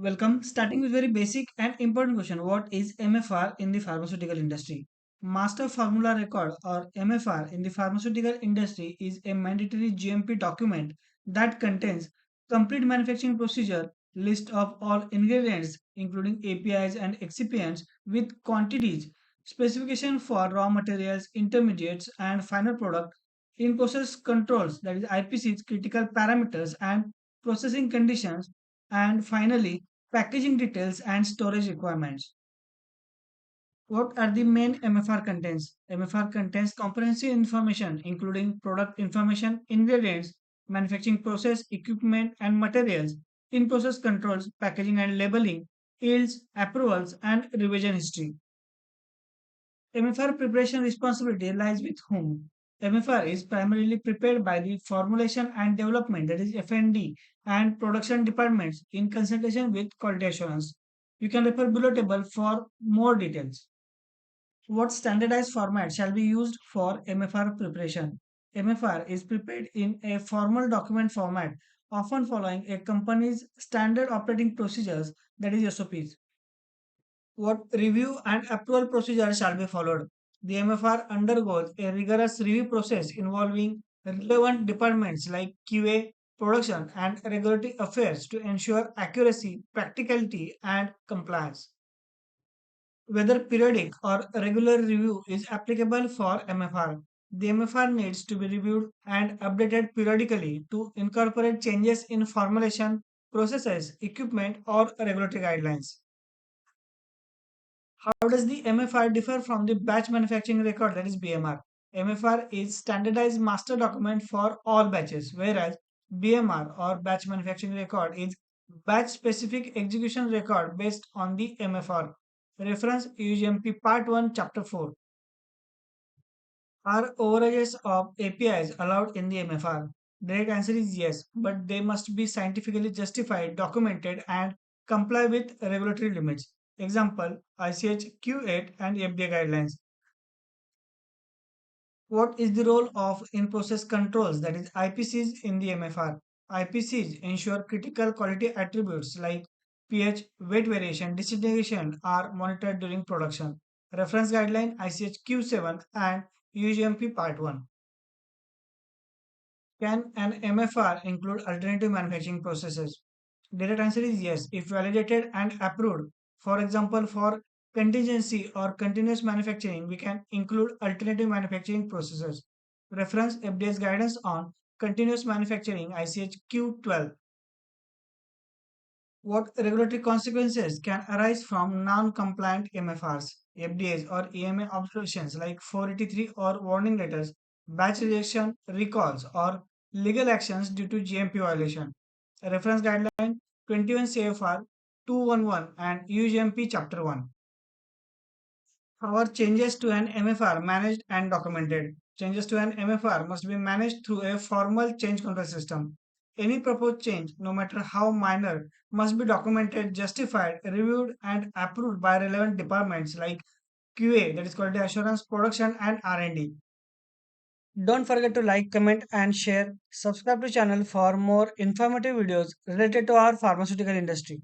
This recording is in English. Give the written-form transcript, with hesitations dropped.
Welcome. Starting with very basic and important question. What is MFR in the pharmaceutical industry? Master Formula Record or MFR in the pharmaceutical industry is a mandatory GMP document that contains complete manufacturing procedure, list of all ingredients including APIs and excipients with quantities, specification for raw materials, intermediates and final product, in process controls that is IPC's critical parameters and processing conditions, and finally packaging details and storage requirements. What are the main MFR contents? MFR contains comprehensive information including product information, ingredients, manufacturing process, equipment and materials, in-process controls, packaging and labeling, yields, approvals and revision history. MFR preparation responsibility lies with whom? MFR is primarily prepared by the formulation and development, that is FND, and production departments in consultation with quality assurance. You can refer below table for more details. What standardized format shall be used for MFR preparation? MFR is prepared in a formal document format, often following a company's standard operating procedures, that is SOPs. What review and approval procedure shall be followed? The MFR undergoes a rigorous review process involving relevant departments like QA, production, and regulatory affairs to ensure accuracy, practicality, and compliance. Whether periodic or regular review is applicable for MFR. The MFR needs to be reviewed and updated periodically to incorporate changes in formulation, processes, equipment, or regulatory guidelines. How does the MFR differ from the batch manufacturing record, that is BMR? MFR is standardized master document for all batches, whereas BMR or batch manufacturing record is batch specific execution record based on the MFR. Reference UGMP Part 1 Chapter 4. Are overages of APIs allowed in the MFR? Direct answer is yes, but they must be scientifically justified, documented, and comply with regulatory limits. Example ICH Q8 and FDA guidelines. What is the role of in process controls, that is IPCs, in the MFR? IPCs ensure critical quality attributes like pH, weight variation, distillation are monitored during production. Reference guideline ICH Q7 and UGMP Part 1. Can an MFR include alternative manufacturing processes? Direct answer is yes, if validated and approved. For example, for contingency or continuous manufacturing, we can include alternative manufacturing processes. Reference FDA's guidance on continuous manufacturing ICH Q12. What regulatory consequences can arise from non-compliant MFRs, FDA's or EMA observations like 483 or warning letters, batch rejection, recalls, or legal actions due to GMP violation? Reference guideline 21 CFR 211 and UGMP Chapter 1. How are changes to an MFR managed and documented? Changes to an MFR must be managed through a formal change control system. Any proposed change, no matter how minor, must be documented, justified, reviewed, and approved by relevant departments like QA, that is quality assurance, production, and R&D. Don't forget to like, comment, and share. Subscribe to channel for more informative videos related to our pharmaceutical industry.